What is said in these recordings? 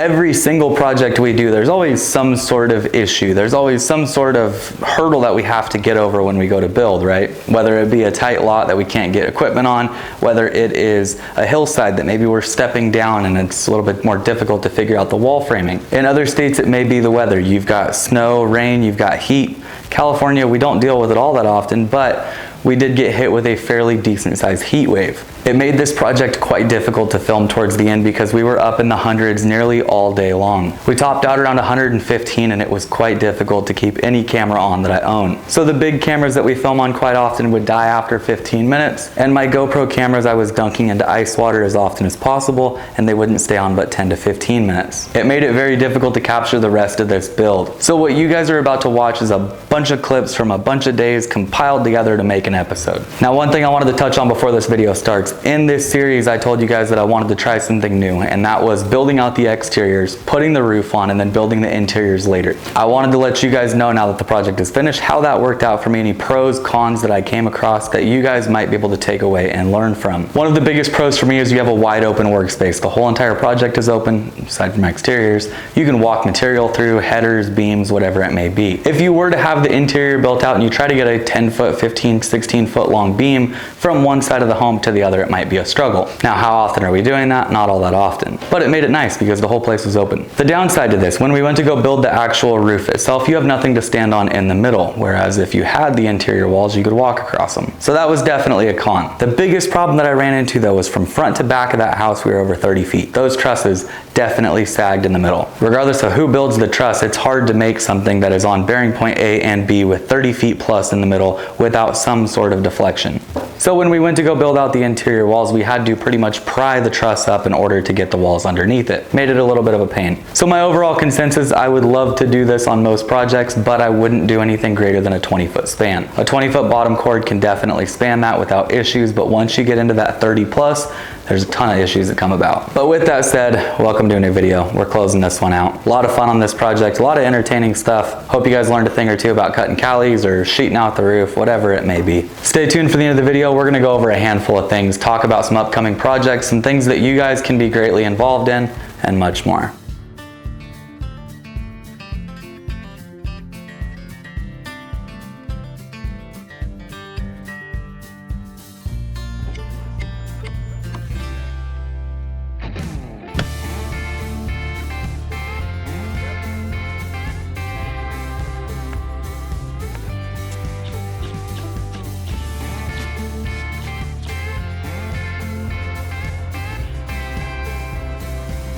Every single project we do, there's always some sort of issue. There's always some sort of hurdle that we have to get over when we go to build, right? Whether it be a tight lot that we can't get equipment on, whether it is a hillside that maybe we're stepping down and it's a little bit more difficult to figure out the wall framing. In other states, it may be the weather. You've got snow, rain, you've got heat. California, we don't deal with it all that often, but we did get hit with a fairly decent sized heat wave. It made this project quite difficult to film towards the end because we were up in the hundreds nearly all day long. We topped out around 115 and it was quite difficult to keep any camera on that I own. So the big cameras that we film on quite often would die after 15 minutes, and my GoPro cameras I was dunking into ice water as often as possible and they wouldn't stay on but 10 to 15 minutes. It made it very difficult to capture the rest of this build. So what you guys are about to watch is a bunch of clips from a bunch of days compiled together to make an episode. Now, one thing I wanted to touch on before this video starts. In this series, I told you guys that I wanted to try something new, and that was building out the exteriors, putting the roof on, and then building the interiors later. I wanted to let you guys know now that the project is finished, how that worked out for me, any pros, cons that I came across that you guys might be able to take away and learn from. One of the biggest pros for me is you have a wide open workspace. The whole entire project is open, aside from exteriors. You can walk material through, headers, beams, whatever it may be. If you were to have the interior built out and you try to get a 10 foot, 15, 16 foot long beam from one side of the home to the other, it might be a struggle. Now, how often are we doing that? Not all that often, but it made it nice because the whole place was open. The downside to this, when we went to go build the actual roof itself, you have nothing to stand on in the middle, whereas if you had the interior walls, you could walk across them. So that was definitely a con. The biggest problem that I ran into though was from front to back of that house, we were over 30 feet. Those trusses definitely sagged in the middle. Regardless of who builds the truss, it's hard to make something that is on bearing point A and B with 30 feet plus in the middle without some sort of deflection. So when we went to go build out the interior walls, we had to pretty much pry the truss up in order to get the walls underneath it. Made it a little bit of a pain. So my overall consensus, I would love to do this on most projects, but I wouldn't do anything greater than a 20-foot span. A 20-foot bottom cord can definitely span that without issues, but once you get into that 30 plus, there's a ton of issues that come about. But with that said, welcome to a new video. We're closing this one out. A lot of fun on this project, a lot of entertaining stuff. Hope you guys learned a thing or two about cutting callies or sheeting out the roof, whatever it may be. Stay tuned for the end of the video. We're gonna go over a handful of things, talk about some upcoming projects, some things that you guys can be greatly involved in, and much more.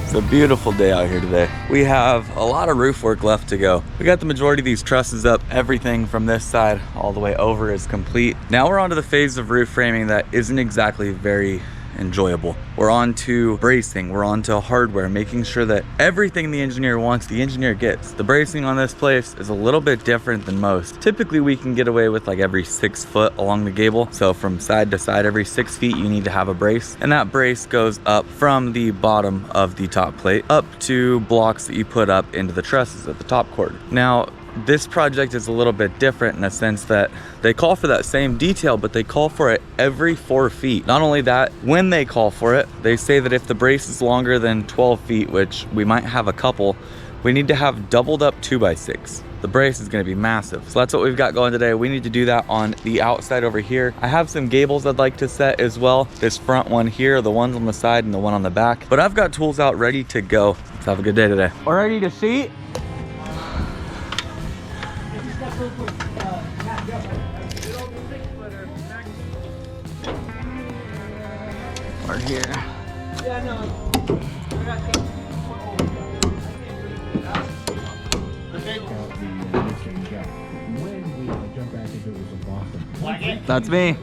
It's a beautiful day out here today. We have a lot of roof work left to go. We got the majority of these trusses up. Everything from this side all the way over is complete. Now we're on to the phase of roof framing that isn't exactly very enjoyable. We're on to bracing, we're on to hardware, making sure that everything the engineer wants, the engineer gets. The bracing on this place is a little bit different than most. Typically we can get away with like every 6 foot along the gable. So from side to side, every 6 feet, you need to have a brace. And that brace goes up from the bottom of the top plate up to blocks that you put up into the trusses at the top cord. Now, this project is a little bit different in a sense that they call for that same detail, but they call for it every 4 feet. Not only that, when they call for it, they say that if the brace is longer than 12 feet, which we might have a couple, we need to have doubled up 2x6. The brace is gonna be massive. So that's what we've got going today. We need to do that on the outside over here. I have some gables I'd like to set as well. This front one here, the ones on the side and the one on the back. But I've got tools out ready to go. Let's have a good day today. We're ready to sheet. We're here. Yeah, no. That's me.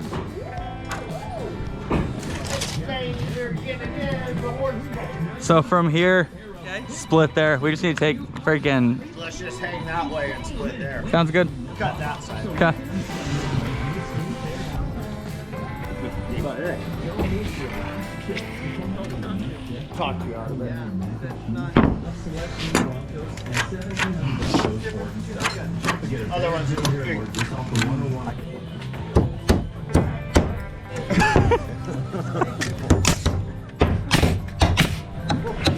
So from here, split there. We just need to take freaking. Let's just hang that way and split there. Sounds good. Cut that side. Okay. Talk to you out of it. Other ones are big.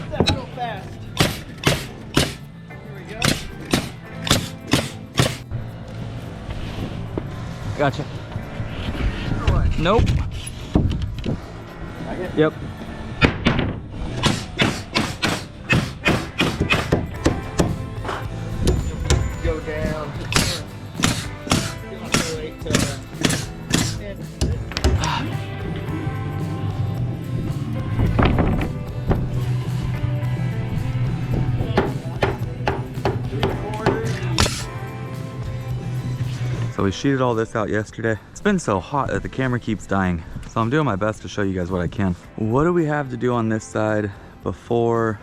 That's real fast. Gotcha. Nope. Yep. Go down. So we sheeted all this out yesterday. It's been so hot that the camera keeps dying. So I'm doing my best to show you guys what I can. What do we have to do on this side before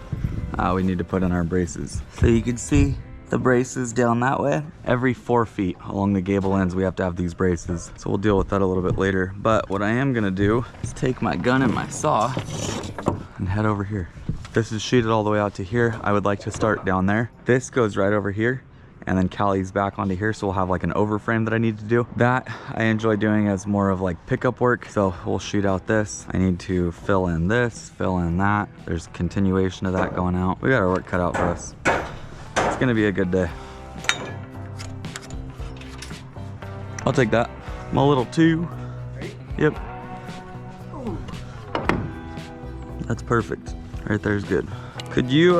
we need to put in our braces? So you can see the braces down that way. Every 4 feet along the gable ends, we have to have these braces. So we'll deal with that a little bit later. But what I am gonna do is take my gun and my saw and head over here. This is sheeted all the way out to here. I would like to start down there. This goes right over here, and then Callie's back onto here, so we'll have like an overframe that I need to do. That I enjoy doing as more of like pickup work, so we'll shoot out this. I need to fill in this, fill in that. There's continuation of that going out. We got our work cut out for us. It's gonna be a good day. I'll take that. My little 2. Yep. That's perfect. Right there's good. Could you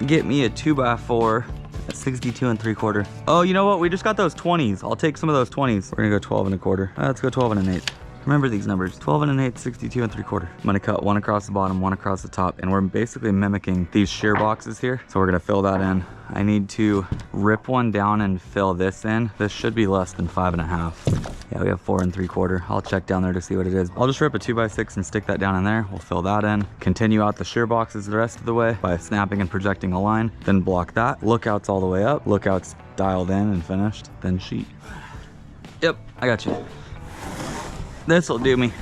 get me a 2x4 at 62 3/4? Oh, you know what? We just got those 20s. I'll take some of those 20s. We're gonna go 12 1/4. Let's go 12 1/8. Remember these numbers, 12 1/8, 62 3/4. I'm gonna cut one across the bottom, one across the top, and we're basically mimicking these shear boxes here. So we're gonna fill that in. I need to rip one down and fill this in. This should be less than 5 1/2. Yeah, we have 4 3/4. I'll check down there to see what it is. I'll just rip a 2x6 and stick that down in there. We'll fill that in. Continue out the shear boxes the rest of the way by snapping and projecting a line. Then block that. Lookouts all the way up. Lookouts dialed in and finished. Then sheet. Yep, I got you. This'll do me.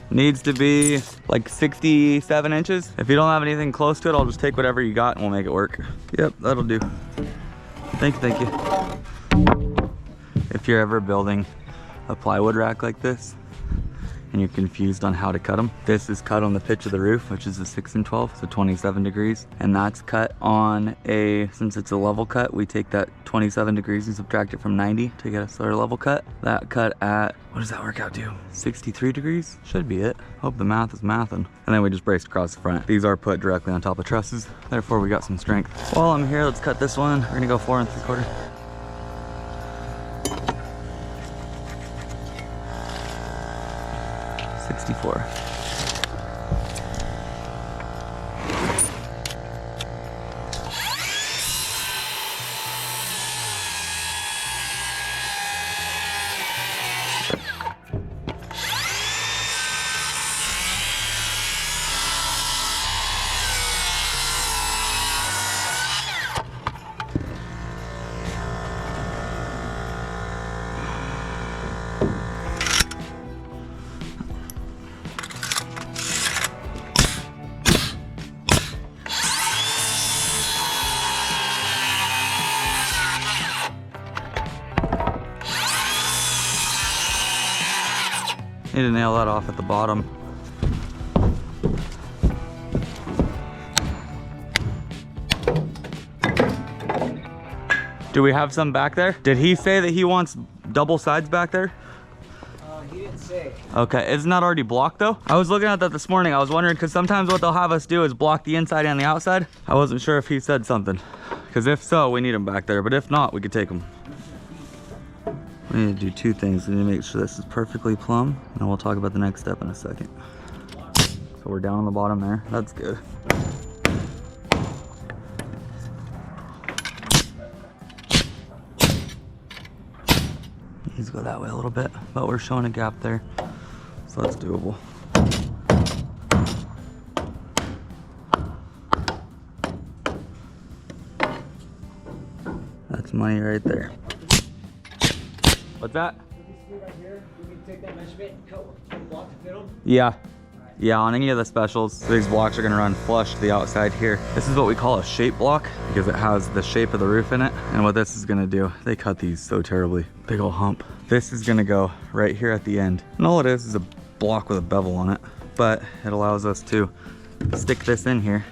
Needs to be like 67 inches. If you don't have anything close to it, I'll just take whatever you got and we'll make it work. Yep, that'll do. Thank you, thank you. If you're ever building a plywood rack like this and you're confused on how to cut them, this is cut on the pitch of the roof, which is a 6 12, so 27 degrees. And that's cut on a, since it's a level cut, we take that 27 degrees and subtract it from 90 to get us our level cut. That cut at, what does that work out to? 63 degrees? Should be it. Hope the math is mathin'. And then we just braced across the front. These are put directly on top of trusses, therefore we got some strength. While I'm here, let's cut this one. We're gonna go 4 3/4. $64. Need to nail that off at the bottom. Do we have some back there? Did he say that he wants double sides back there? He didn't say. Okay, isn't that already blocked though? I was looking at that this morning. I was wondering, because sometimes what they'll have us do is block the inside and the outside. I wasn't sure if he said something. Because if so, we need them back there. But if not, we could take them. We need to do 2 things. We need to make sure this is perfectly plumb, and then we'll talk about the next step in a second. So we're down on the bottom there. That's good. Needs to go that way a little bit, but we're showing a gap there, so that's doable. That's money right there. What's that? Right here, we can take that measurement and cut block to fit them. Yeah. Yeah, on any of the specials, these blocks are gonna run flush to the outside here. This is what we call a shape block because it has the shape of the roof in it. And what this is gonna do, they cut these so terribly. Big old hump. This is gonna go right here at the end. And all it is a block with a bevel on it, but it allows us to stick this in here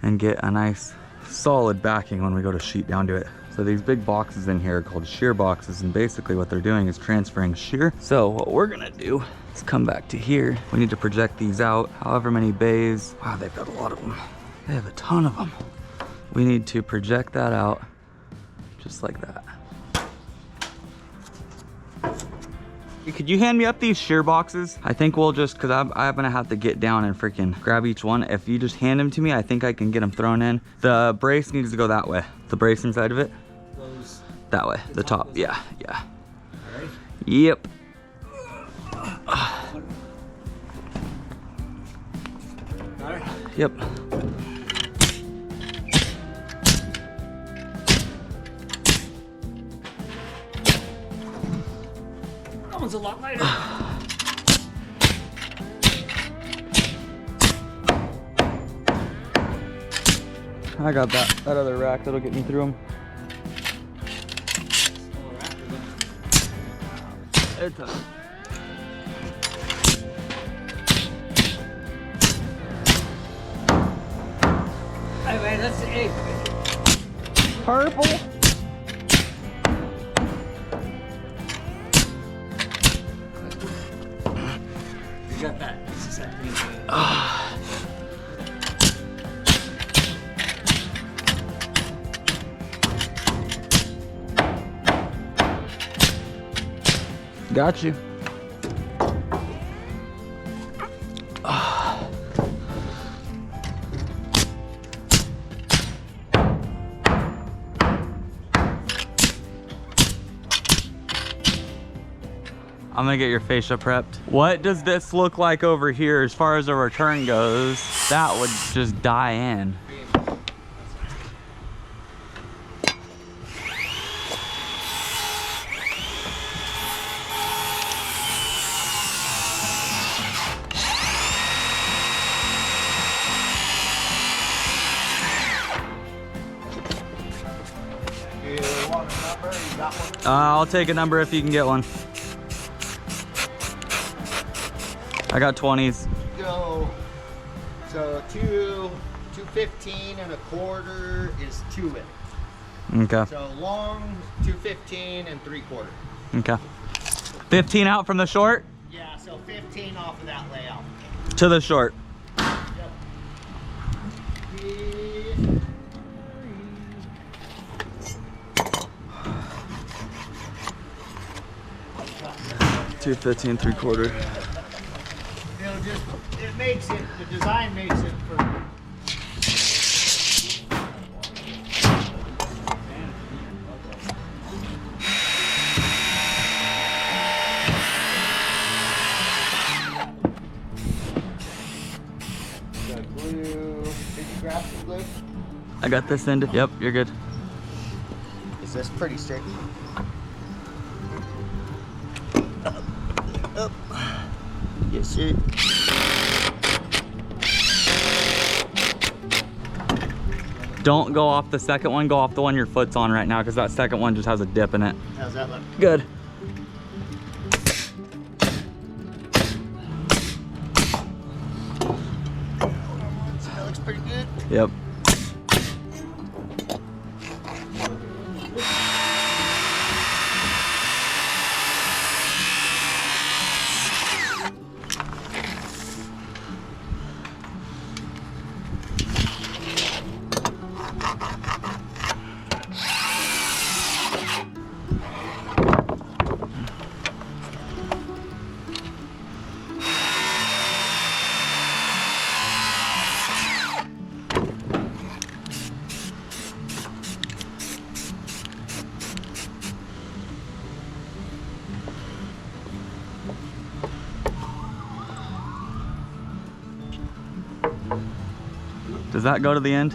and get a nice solid backing when we go to sheet down to it. So So these big boxes in here are called shear boxes, and basically what they're doing is transferring shear. So what we're gonna do is come back to here. We need to project these out, however many bays. Wow, they've got a lot of them. They have a ton of them. We need to project that out just like that. Could you hand me up these shear boxes? I think we'll just, cause I'm gonna have to get down and freaking grab each one. If you just hand them to me, I think I can get them thrown in. The brace needs to go that way. The brace inside of it? Those. That way, the top, yeah, yeah. All right. Yep. Got it? Yep. That one's a lot lighter. I got that other rack that'll get me through them. It's a... Hey man, that's the egg. Purple? You got that. It's the same thing. Got you. I'm gonna get your fascia prepped. What does this look like over here as far as a return goes? That would just die in. You want a number? You got one? I'll take a number if you can get one. I got 20s. Go. So 215 and a quarter is 2 in. Okay. So long 215 and 3/4. Okay. 15 out from the short Yeah, so 15 off of that layout. to the short. Yep. 215 3/4. It'll just, it makes it, the design makes it for. The glue, did you grab some glue? I got this end. Yep, you're good. Is this pretty sticky? Up. Yes, sir. Don't go off the second one, go off the one your foot's on right now, because that second one just has a dip in it. How's that look? Good. That looks pretty good. Yep. Does that go to the end?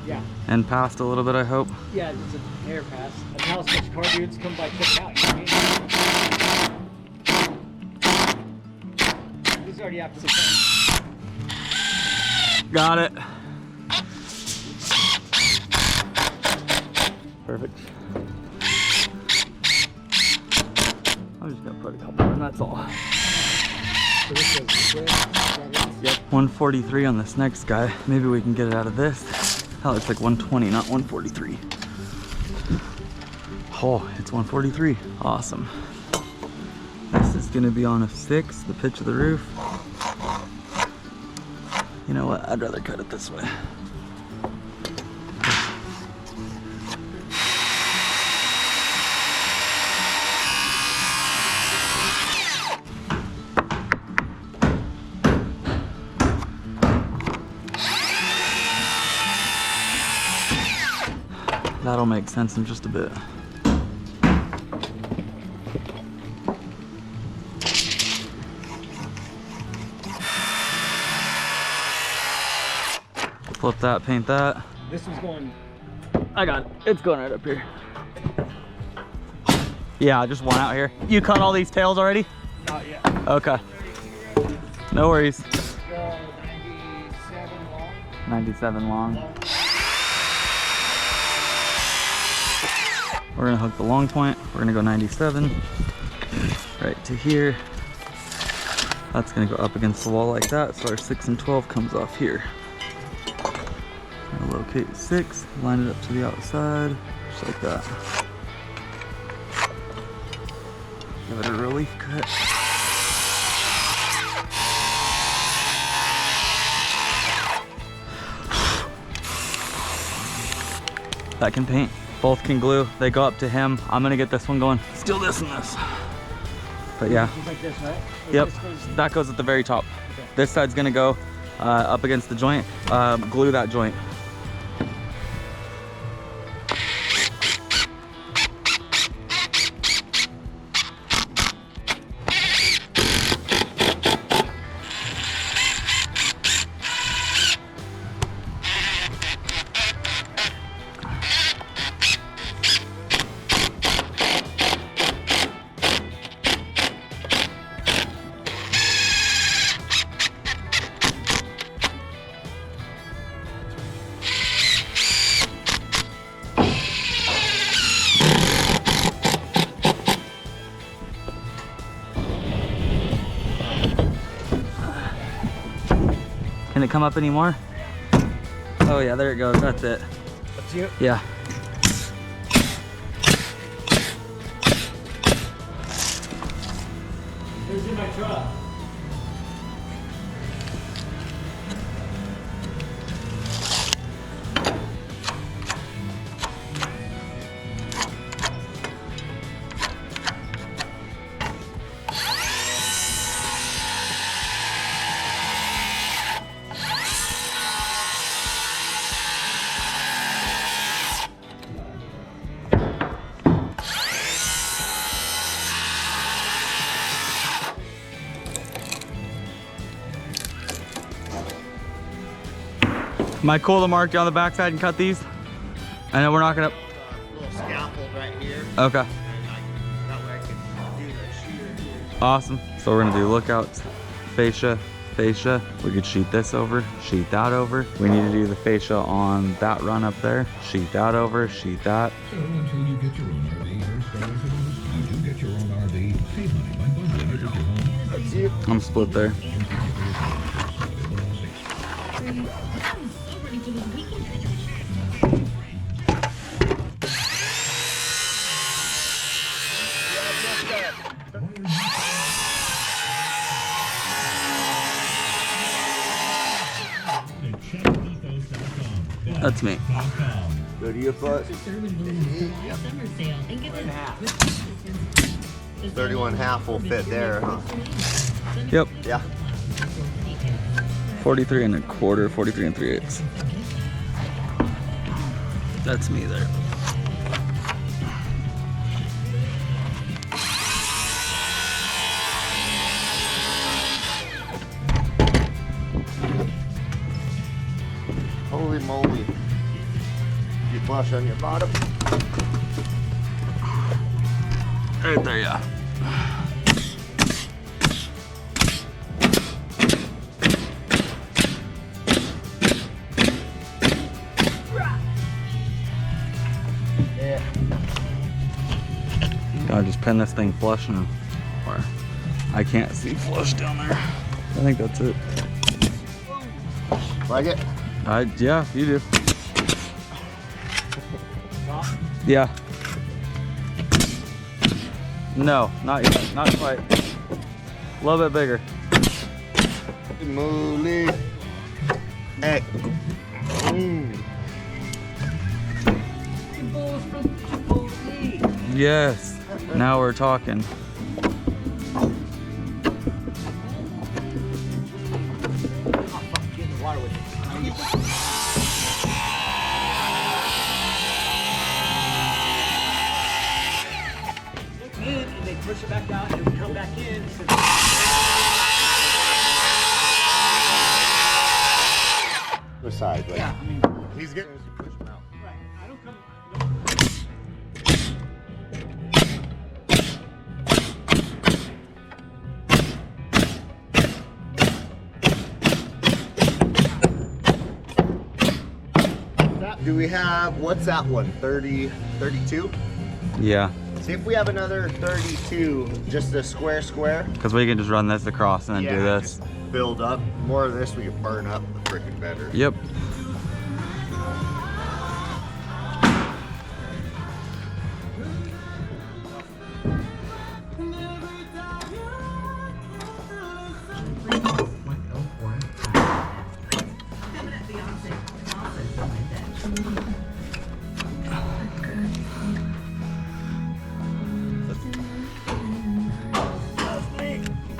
Yeah. And past a little bit, I hope. Yeah, it's a hair pass. And how much car dudes come by check it out. You know what I mean? He's already after the phone. Got it. Perfect. I'm just gonna put a couple in, that's all. So this is square. Yep. 143 on this next guy. Maybe we can get it out of this. That looks like 120, not 143. Oh, it's 143. Awesome. This is gonna be on a 6, the pitch of the roof. You know what? I'd rather cut it this way. That'll make sense in just a bit. Flip that, paint that. This was going. I got it. It's going right up here. Yeah, just one out here. You cut all these tails already? Not yet. Okay. No worries. Go 97 long. 97 long. We're gonna hook the long point. We're gonna go 97 right to here. That's gonna go up against the wall like that, so our 6 and 12 comes off here. Gonna locate 6, line it up to the outside, just like that. Give it a relief cut. That can paint. Both can glue. They go up to him. I'm gonna get this one going. Still this and this. But yeah. Just like this, right? Or Yep. this goes- That goes at the very top. Okay. This side's gonna go up against the joint. Glue that joint. Can it come up anymore? Oh yeah, there it goes. That's it. That's you. Yeah. Here's in my truck. Am I cool to mark down the backside and cut these? I know we're not gonna. Little scaffold right here. Okay. And that way I can do the shear here. Awesome. So we're gonna do lookouts, fascia, fascia. We could sheet this over, sheet that over. We need to do the fascia on that run up there. Sheet that over, sheet that. So until you get your own RV or start as it is, you do get your own RV. Save money by bundling it with your home. That's you. I'm split there. That's me. Go to your foot. Summer sale and give us 31.5 will fit there, huh? Yep. Yeah. 43 and a quarter, 43 and 3/8. That's me there. Holy moly. You flush on your bottom. Right there, yeah. Yeah. Gotta just pin this thing flush and, or I can't see flush down there. I think that's it. Like it? Yeah, you do. Yeah. No, not yet. Not quite. A little bit bigger. Moly. Hey. Yes. Now we're talking. Get in the water with it. In and they push it back out and we come back in. The side, like, Yeah, I mean, he's getting as you push him out. right. I don't come. Do we have, what's that one? 30, 32? Yeah. See if we have another 32, just a square. Because we can just run this across and then do this. just build up. More of this we can burn up the freaking better. Yep.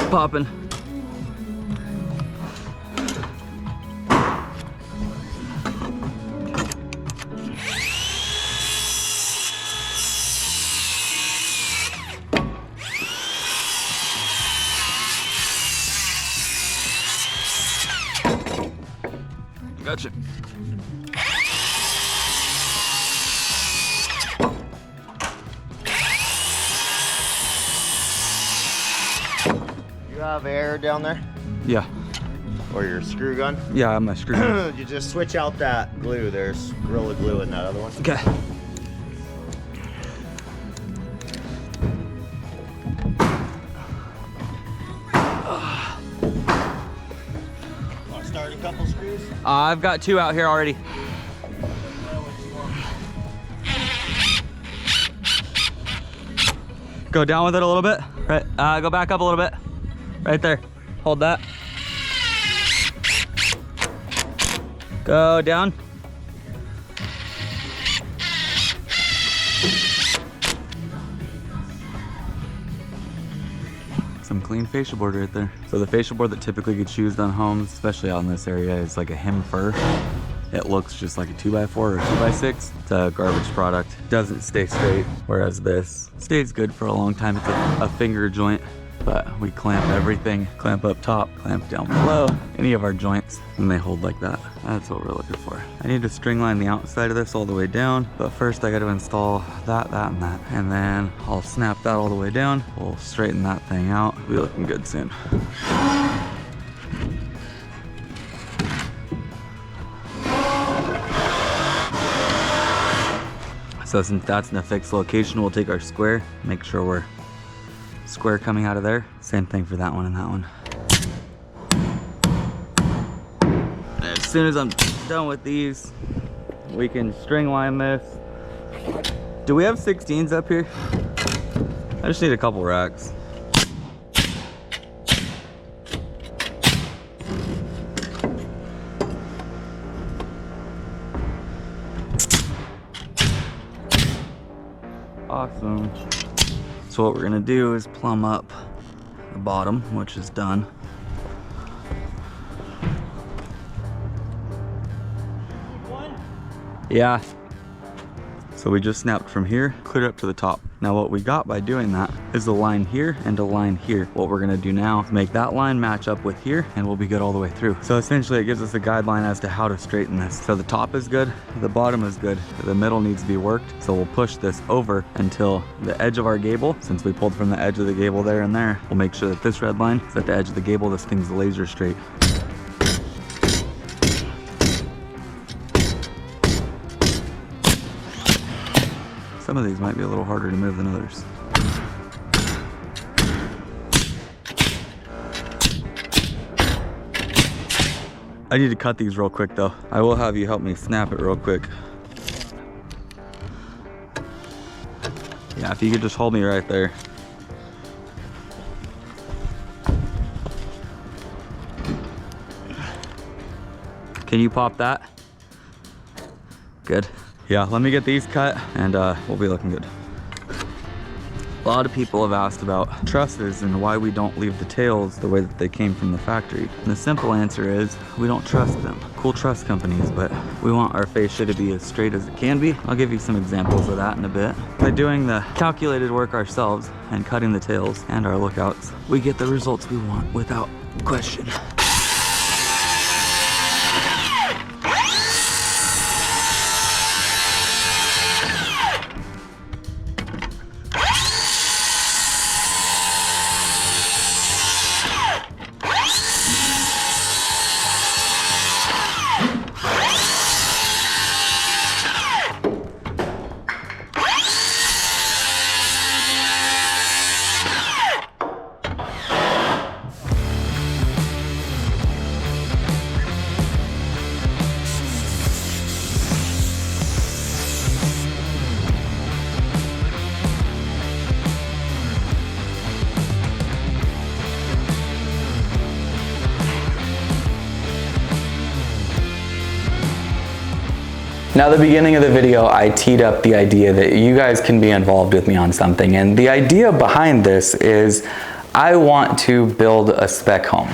Popping. Gotcha. You have air down there? Yeah. Or your screw gun? Yeah, I'm a screw. You just switch out that glue. There's Gorilla Glue in that other one. Okay. Want to start a couple screws? I've got 2 out here already. Go down with it a little bit. Right. Go back up a little bit. Right there. Hold that. Go down. Some clean fascia board right there. So the fascia board that typically gets used on homes, especially out in this area, is like a hem fir. It looks just like a 2x4 or 2x6. It's a garbage product. Doesn't stay straight, whereas this stays good for a long time. It's a finger joint, but we clamp everything. Clamp up top, clamp down below, any of our joints, and they hold like that. That's what we're looking for. I need to string line the outside of this all the way down, but first I got to install that, and that. And then I'll snap that all the way down. We'll straighten that thing out. We'll be looking good soon. So since that's in a fixed location, we'll take our square, make sure we're square coming out of there. Same thing for that one and that one. And as soon as I'm done with these, we can string line this. Do we have 16s up here? I just need a couple racks. Awesome. So what we're gonna do is plumb up the bottom, which is done. Yeah. So we just snapped from here, clear up to the top. Now what we got by doing that is a line here and a line here. What we're gonna do now is make that line match up with here and we'll be good all the way through. So essentially it gives us a guideline as to how to straighten this. So the top is good, the bottom is good, the middle needs to be worked. So we'll push this over until the edge of our gable, since we pulled from the edge of the gable there and there, we'll make sure that this red line is at the edge of the gable. This thing's laser straight. Some of these might be a little harder to move than others. I need to cut these real quick though. I will have you help me snap it real quick. Yeah, if you could just hold me right there. Can you pop that? Good. Yeah, let me get these cut and we'll be looking good. A lot of people have asked about trusses and why we don't leave the tails the way that they came from the factory. And the simple answer is we don't trust them. Cool truss companies, but we want our fascia to be as straight as it can be. I'll give you some examples of that in a bit. By doing the calculated work ourselves and cutting the tails and our lookouts, we get the results we want without question. Now, at the beginning of the video, I teed up the idea that you guys can be involved with me on something. And the idea behind this is I want to build a spec home.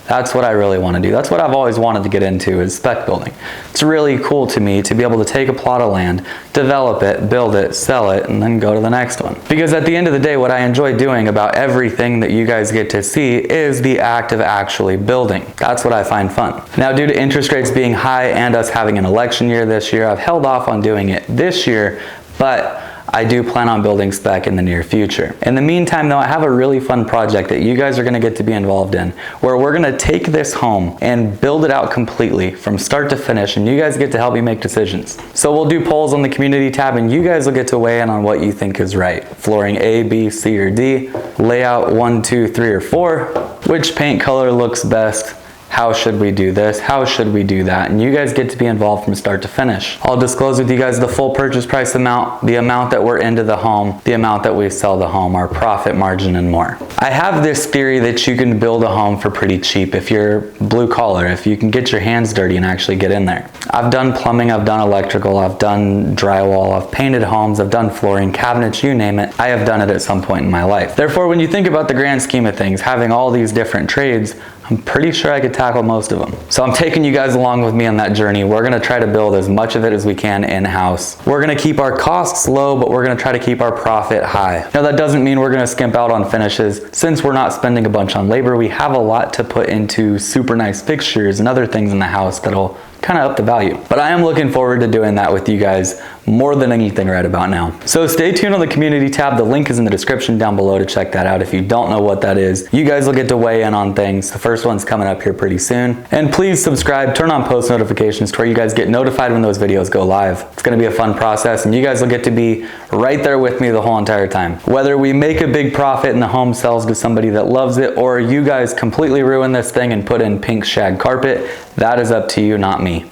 That's what I really want to do. That's what I've always wanted to get into, is spec building. It's really cool to me to be able to take a plot of land, develop it, build it, sell it, and then go to the next one. Because at the end of the day, what I enjoy doing about everything that you guys get to see is the act of actually building. That's what I find fun. Now, due to interest rates being high and us having an election year this year, I've held off on doing it this year, but I do plan on building spec in the near future. In the meantime though, I have a really fun project that you guys are gonna get to be involved in, where we're gonna take this home and build it out completely from start to finish, and you guys get to help me make decisions. So we'll do polls on the community tab and you guys will get to weigh in on what you think is right. Flooring A, B, C, or D, layout 1, 2, 3, or 4, which paint color looks best, how should we do this? How should we do that? And you guys get to be involved from start to finish. I'll disclose with you guys the full purchase price amount, the amount that we're into the home, the amount that we sell the home, our profit margin, and more. I have this theory that you can build a home for pretty cheap if you're blue collar, if you can get your hands dirty and actually get in there. I've done plumbing, I've done electrical, I've done drywall, I've painted homes, I've done flooring, cabinets, you name it. I have done it at some point in my life. Therefore, when you think about the grand scheme of things, having all these different trades, I'm pretty sure I could tackle most of them. So I'm taking you guys along with me on that journey. We're gonna try to build as much of it as we can in-house. We're gonna keep our costs low, but we're gonna try to keep our profit high. Now, that doesn't mean we're gonna skimp out on finishes. Since we're not spending a bunch on labor, we have a lot to put into super nice fixtures and other things in the house that'll kind of up the value. But I am looking forward to doing that with you guys more than anything right about now. So stay tuned on the community tab. The link is in the description down below to check that out. If you don't know what that is, you guys will get to weigh in on things. The first one's coming up here pretty soon. And please subscribe, turn on post notifications to where you guys get notified when those videos go live. It's gonna be a fun process and you guys will get to be right there with me the whole entire time. Whether we make a big profit and the home sells to somebody that loves it, or you guys completely ruin this thing and put in pink shag carpet, that is up to you, not me.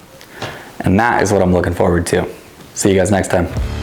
And that is what I'm looking forward to. See you guys next time.